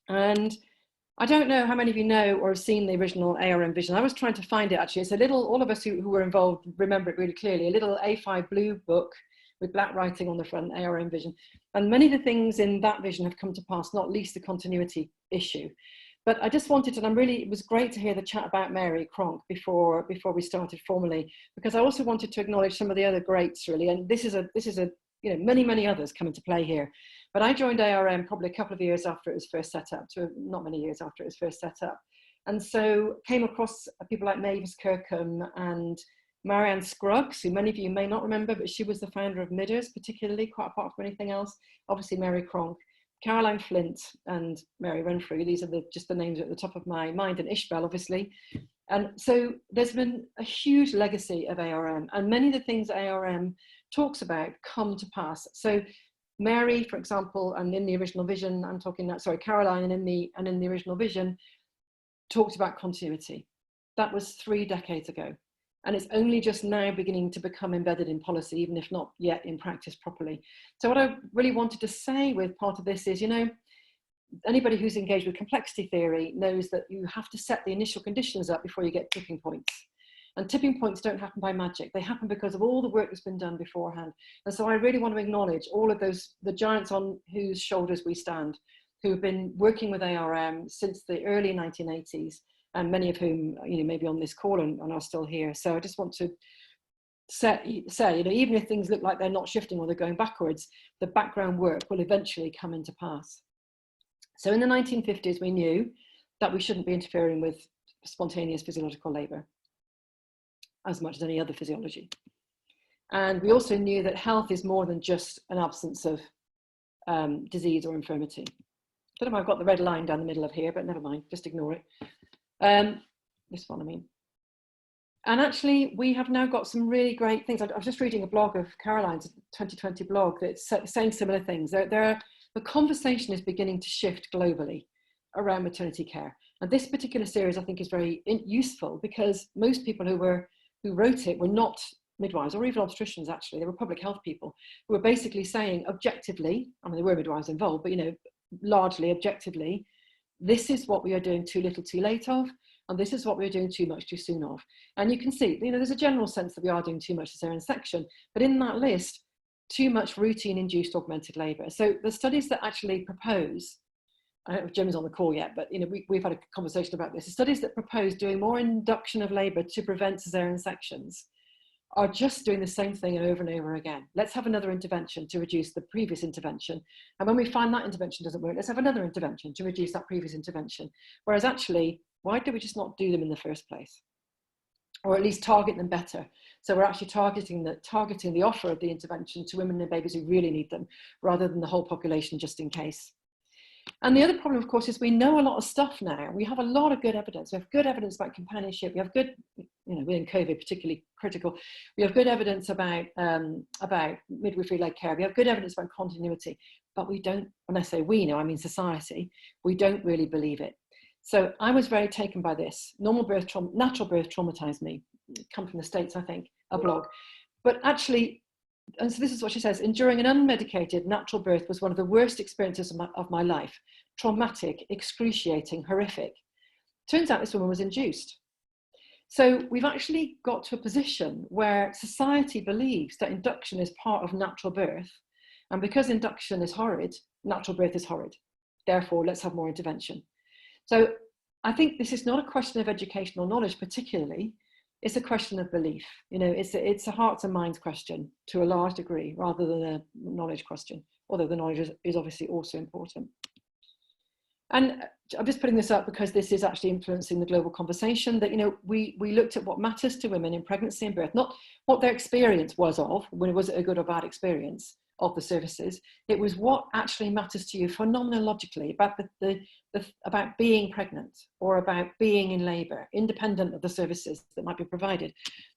And I don't know how many of you know or have seen the original ARM vision. I was trying to find it actually. It's a little, all of us who were involved remember it really clearly, a little A5 blue book with black writing on the front, ARM vision. And many of the things in that vision have come to pass, not least the continuity issue. But I just wanted to, and it was great to hear the chat about Mary Cronk before we started formally, because I also wanted to acknowledge some of the other greats really. And this is a, you know, many others come into play here. But I joined ARM probably a couple of years after it was first set up, not many years after it was first set up. And so came across people like Mavis Kirkham and Marianne Scruggs, who many of you may not remember, but she was the founder of Midders, particularly, quite apart from anything else. Obviously Mary Cronk, Caroline Flint and Mary Renfrew. These are just the names at the top of my mind, and Ishbel, obviously. And so there's been a huge legacy of ARM, and many of the things ARM talks about come to pass. So Mary, for example, and in the original vision, I'm talking that, sorry, Caroline, and in the original vision, talked about continuity. That was 3 decades ago. And it's only just now beginning to become embedded in policy, even if not yet in practice properly. So what I really wanted to say with part of this is, you know, anybody who's engaged with complexity theory knows that you have to set the initial conditions up before you get tipping points. And tipping points don't happen by magic. They happen because of all the work that's been done beforehand. And so I really want to acknowledge all of those, the giants on whose shoulders we stand, who've been working with ARM since the early 1980s, and many of whom, you know, maybe on this call and are still here. So I just want to say, you know, even if things look like they're not shifting or they're going backwards, the background work will eventually come into pass. So in the 1950s, we knew that we shouldn't be interfering with spontaneous physiological labor as much as any other physiology. And we also knew that health is more than just an absence of disease or infirmity. I don't know if I've got the red line down the middle of here, but never mind, just ignore it. This one, I mean. And actually, we have now got some really great things. I was just reading a blog of Caroline's 2020 blog that's saying similar things. The conversation is beginning to shift globally around maternity care. And this particular series, I think, is very useful because most people who wrote it were not midwives or even obstetricians, actually. They were public health people who were basically saying objectively, I mean, there were midwives involved, but, you know, largely objectively, this is what we are doing too little too late of, and this is what we're doing too much too soon of. And you can see, you know, there's a general sense that we are doing too much cesarean section, but in that list, too much routine induced augmented labour. So the studies that actually propose, I don't know if Jim's on the call yet, but, you know, we've had a conversation about this. The studies that propose doing more induction of labour to prevent cesarean sections are just doing the same thing over and over again. Let's have another intervention to reduce the previous intervention. And when we find that intervention doesn't work, let's have another intervention to reduce that previous intervention. Whereas actually, why do we just not do them in the first place? Or at least target them better. So we're actually targeting the offer of the intervention to women and babies who really need them, rather than the whole population just in case. And the other problem, of course, is we know a lot of stuff now. We have a lot of good evidence. We have good evidence about companionship. We have good, you know, within COVID, particularly critical. We have good evidence about midwifery-led care. We have good evidence about continuity, but we don't, when I say we know, I mean society, we don't really believe it. So I was very taken by this. Natural birth traumatized me. Come from the States, I think, a blog. But actually, and so this is what she says: enduring an unmedicated natural birth was one of the worst experiences of my life. Traumatic, excruciating, horrific. Turns out this woman was induced. So we've actually got to a position where society believes that induction is part of natural birth. And because induction is horrid, natural birth is horrid. Therefore, let's have more intervention. So I think this is not a question of educational knowledge particularly. It's a question of belief. You know, it's a hearts and minds question to a large degree, rather than a knowledge question, although the knowledge is obviously also important. And I'm just putting this up because this is actually influencing the global conversation, that, you know, we looked at what matters to women in pregnancy and birth, not what their experience was of, when it was a good or bad experience of the services. It was what actually matters to you phenomenologically about about being pregnant or about being in labour, independent of the services that might be provided.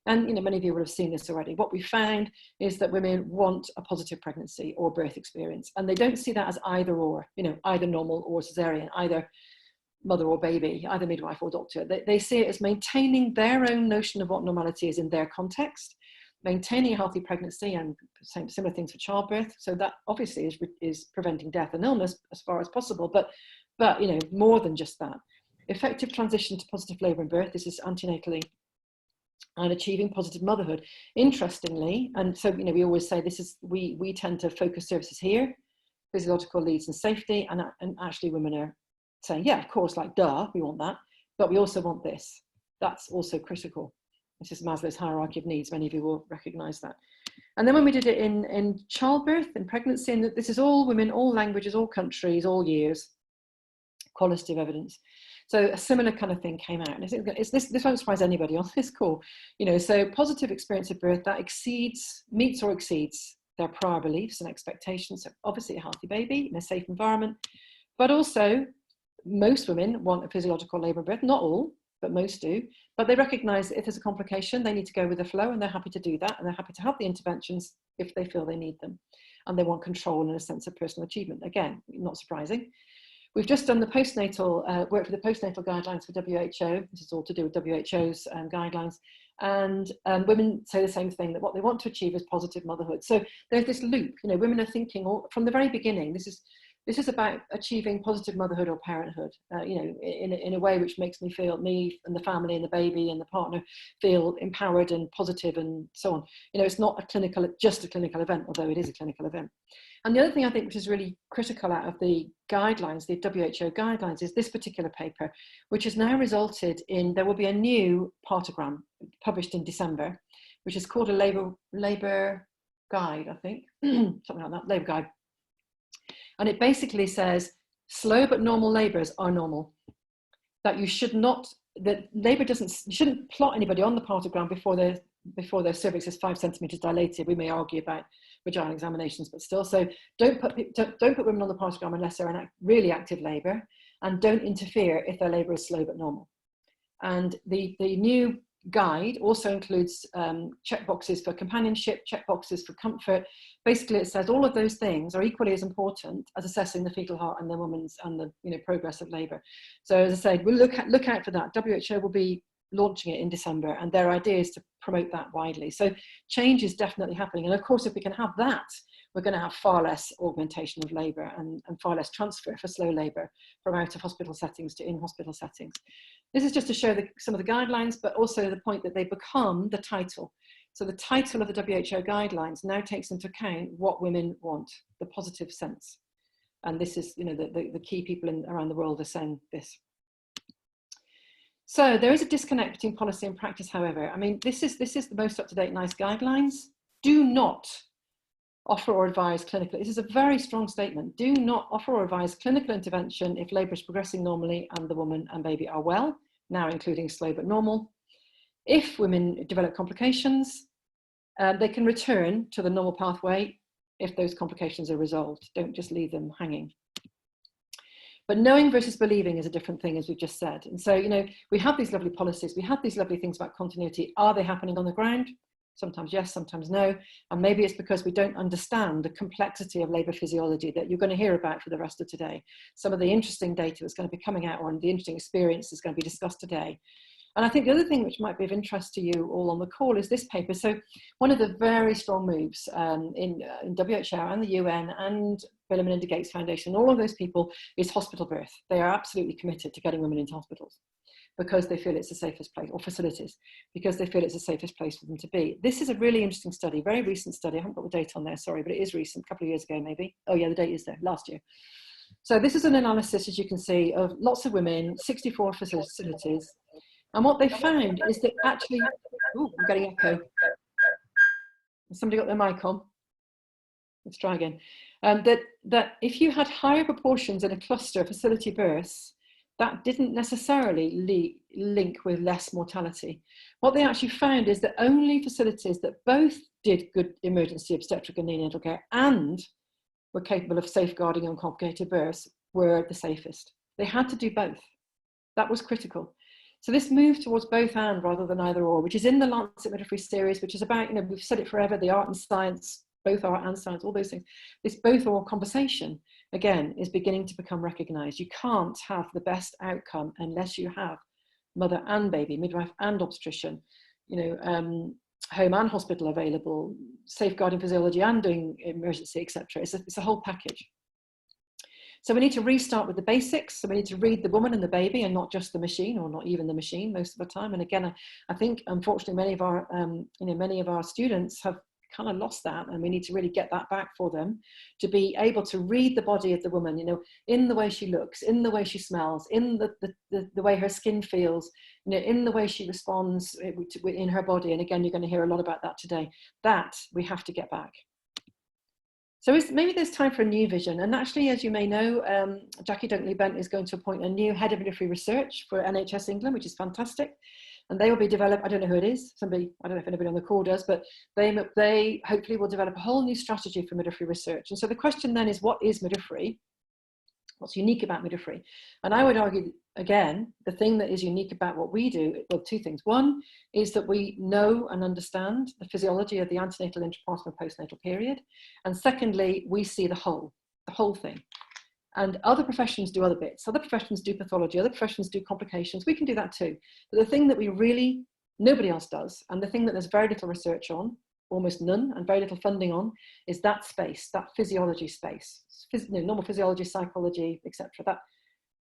And, you know, many of you will have seen this already. What we found is that women want a positive pregnancy or birth experience, and they don't see that as either or, you know, either normal or cesarean, either mother or baby, either midwife or doctor. They see it as maintaining their own notion of what normality is in their context, maintaining a healthy pregnancy, and similar things for childbirth. So that obviously is preventing death and illness as far as possible, but But, you know, more than just that. Effective transition to positive labour and birth, this is antenatally, and achieving positive motherhood. Interestingly, and so, you know, we always say this is, we tend to focus services here, physiological needs and safety, and actually women are saying, yeah, of course, like, duh, we want that, but we also want this. That's also critical. This is Maslow's hierarchy of needs. Many of you will recognise that. And then when we did it in childbirth, in pregnancy, and this is all women, all languages, all countries, all years, qualitative evidence. So a similar kind of thing came out. And this won't surprise anybody on this call. You know, so positive experience of birth that meets or exceeds their prior beliefs and expectations. So obviously a healthy baby in a safe environment, but also most women want a physiological labour and birth, not all, but most do. But they recognise that if there's a complication, they need to go with the flow, and they're happy to do that, and they're happy to have the interventions if they feel they need them. And they want control and a sense of personal achievement. Again, not surprising. We've just done the postnatal work for the postnatal guidelines for WHO. This is all to do with WHO's guidelines. And women say the same thing, that what they want to achieve is positive motherhood. So there's this loop, you know, women are thinking from the very beginning, this is about achieving positive motherhood or parenthood, you know, in a way which makes me and the family and the baby and the partner feel empowered and positive and so on. You know, it's not just a clinical event, although it is a clinical event. And the other thing I think which is really critical out of the guidelines, the WHO guidelines, is this particular paper, which has now resulted in, there will be a new partogram published in December, which is called a labour guide, I think, something like that, labour guide. And it basically says slow but normal labours are normal. That you should not, that labour doesn't, you shouldn't plot anybody on the partogram before their cervix is 5 centimetres dilated. We may argue about vaginal examinations, but still. So don't put women on the partogram unless they're in really active labour, and don't interfere if their labour is slow but normal. And the new guide also includes check boxes for companionship, check boxes for comfort. Basically, it says all of those things are equally as important as assessing the fetal heart and the woman's and the, you know, progress of labour. So as I said, we'll look out for that. WHO will be launching it in December, and their idea is to promote that widely. So change is definitely happening, and of course, if we can have that, we're going to have far less augmentation of labour and far less transfer for slow labour from out of hospital settings to in-hospital settings. This is just to show some of the guidelines, but also the point that they become the title. So the title of the WHO guidelines now takes into account what women want, the positive sense. And this is, you know, the key people around the world are saying this. So there is a disconnect between policy and practice, however. I mean, this is the most up-to-date NICE guidelines. Do not offer or advise clinical, this is a very strong statement, do not offer or advise clinical intervention if labour is progressing normally and the woman and baby are well, now including slow but normal. If women develop complications, they can return to the normal pathway if those complications are resolved. Don't just leave them hanging. But knowing versus believing is a different thing, as we've just said. And so, you know, we have these lovely policies, we have these lovely things about continuity. Are they happening on the ground? Sometimes yes, sometimes no. And maybe it's because we don't understand the complexity of labour physiology that you're going to hear about for the rest of today. Some of the interesting data that's going to be coming out, or the interesting experience is going to be discussed today. And I think the other thing which might be of interest to you all on the call is this paper. So one of the very strong moves in WHO and the UN and Bill and Melinda Gates Foundation, all of those people, is hospital birth. They are absolutely committed to getting women into hospitals because they feel it's the safest place, or facilities, because they feel it's the safest place for them to be. This is a really interesting study, very recent study. I haven't got the date on there, sorry, but it is recent, a couple of years ago maybe. Oh yeah, the date is there, last year. So this is an analysis, as you can see, of lots of women, 64 facilities. And what they found is that actually, oh, I'm getting echo. Has somebody got their mic on? Let's try again. That if you had higher proportions in a cluster of facility births, that didn't necessarily link with less mortality. What they actually found is that only facilities that both did good emergency obstetric and neonatal care and were capable of safeguarding uncomplicated births were the safest. They had to do both. That was critical. So this move towards both and rather than either or, which is in the Lancet Midwifery series, which is about, you know, we've said it forever, the art and science, both art and science, all those things. This both or conversation, again, is beginning to become recognized. You can't have the best outcome unless you have mother and baby, midwife and obstetrician, you know, home and hospital available, safeguarding physiology and doing emergency, etc. It's a whole package. So we need to restart with the basics. So we need to read the woman and the baby and not just the machine, or not even the machine most of the time. And again, I think unfortunately many of our students have kind of lost that, and we need to really get that back for them, to be able to read the body of the woman, in the way she looks, in the way she smells, in the way her skin feels, in the way she responds in her body. And again, you're going to hear a lot about that today. That we have to get back. So maybe there's time for a new vision. And actually, as you may know, Jackie Dunkley-Bent is going to appoint a new head of midwifery research for NHS England, which is fantastic. And they will be developed, I don't know who it is, somebody, I don't know if anybody on the call does, but they hopefully will develop a whole new strategy for midwifery research. And so the question then is, what is midwifery? What's unique about midwifery? And I would argue, again, the thing that is unique about what we do, well, two things. One is that we know and understand the physiology of the antenatal, intrapartum, and postnatal period. And secondly, we see the whole thing. And other professions do other bits. Other professions do pathology, other professions do complications. We can do that too. But the thing that nobody else does, and the thing that there's very little research on, almost none, and very little funding on, is that space, that physiology space, normal physiology, psychology, etc.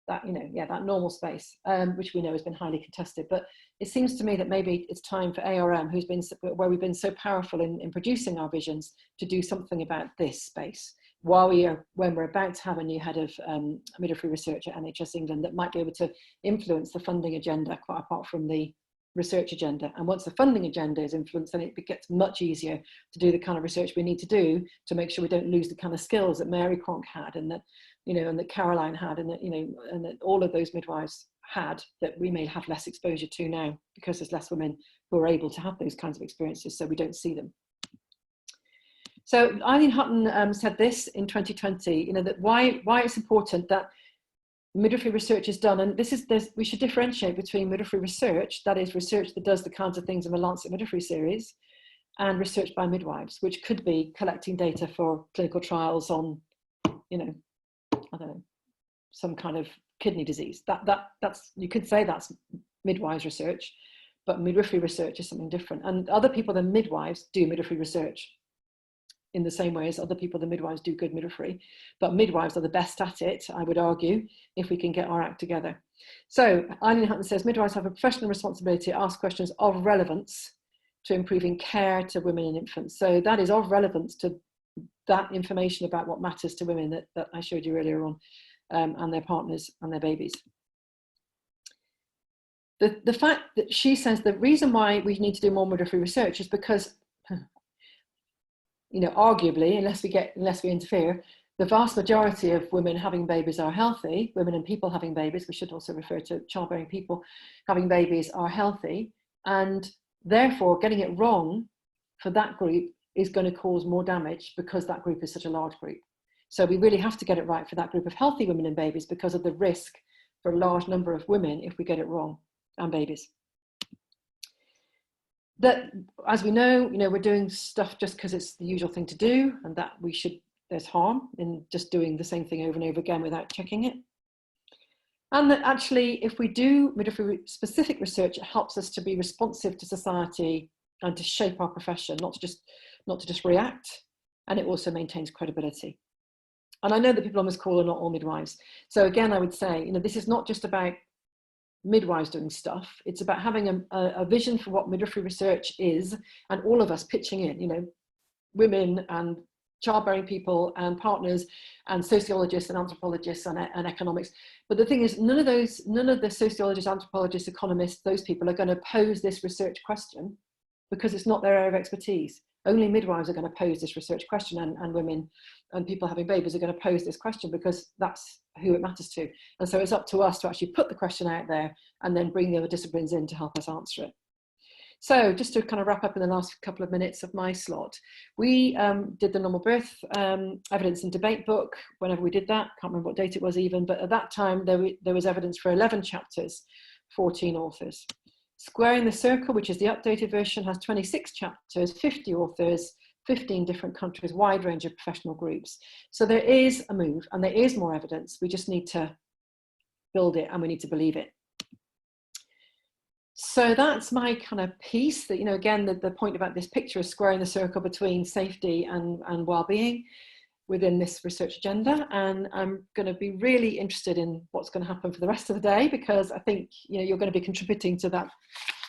That normal space, which we know has been highly contested. But it seems to me that maybe it's time for ARM, where we've been so powerful in producing our visions, to do something about this space. When we're about to have a new head of midwifery research at NHS England that might be able to influence the funding agenda, quite apart from the research agenda. And once the funding agenda is influenced, then it gets much easier to do the kind of research we need to do to make sure we don't lose the kind of skills that Mary Cronk had, and that and that Caroline had, and that all of those midwives had, that we may have less exposure to now, because there's less women who are able to have those kinds of experiences, so we don't see them. So Eileen Hutton said this in 2020, that why it's important that midwifery research is done. And we should differentiate between midwifery research, that is research that does the kinds of things in the Lancet Midwifery series, and research by midwives, which could be collecting data for clinical trials on, I don't know, some kind of kidney disease. That's, you could say that's midwives research, but midwifery research is something different. And other people than midwives do midwifery research in the same way as other people than midwives do good midwifery, but midwives are the best at it, I would argue, if we can get our act together. So Eileen Hutton says, midwives have a professional responsibility to ask questions of relevance to improving care to women and infants. So that is of relevance to that information about what matters to women that I showed you earlier on, and their partners and their babies. The fact that she says the reason why we need to do more midwifery research is because, arguably, unless we interfere, the vast majority of women having babies are healthy. Women and people having babies, we should also refer to childbearing people having babies, are healthy. And therefore, getting it wrong for that group is going to cause more damage, because that group is such a large group. So we really have to get it right for that group of healthy women and babies, because of the risk for a large number of women if we get it wrong, and babies. That, as we know, we're doing stuff just because it's the usual thing to do, and that there's harm in just doing the same thing over and over again without checking it. And that actually, if we do midwifery specific research, it helps us to be responsive to society and to shape our profession, not to just react, and it also maintains credibility. And I know that people on this call are not all midwives. So again, I would say, this is not just about midwives doing stuff. It's about having a vision for what midwifery research is, and all of us pitching in, women and childbearing people and partners and sociologists and anthropologists and economics. But the thing is, none of the sociologists, anthropologists, economists, those people are going to pose this research question, because it's not their area of expertise. Only midwives are going to pose this research question, and women and people having babies are going to pose this question, because that's who it matters to. And so it's up to us to actually put the question out there and then bring the other disciplines in to help us answer it. So just to kind of wrap up in the last couple of minutes of my slot, we did the normal birth evidence and debate book whenever we did that. Can't remember what date it was even, but at that time there was evidence for 11 chapters, 14 authors. Squaring the Circle, which is the updated version, has 26 chapters, 50 authors, 15 different countries, wide range of professional groups. So there is a move, and there is more evidence. We just need to build it, and we need to believe it. So that's my kind of piece, that, again, the point about this picture is squaring the circle between safety and well-being. within this research agenda, and I'm going to be really interested in what's going to happen for the rest of the day, because I think, you know, you're going to be contributing to that.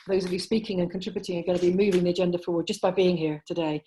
Those of you speaking and contributing are going to be moving the agenda forward just by being here today.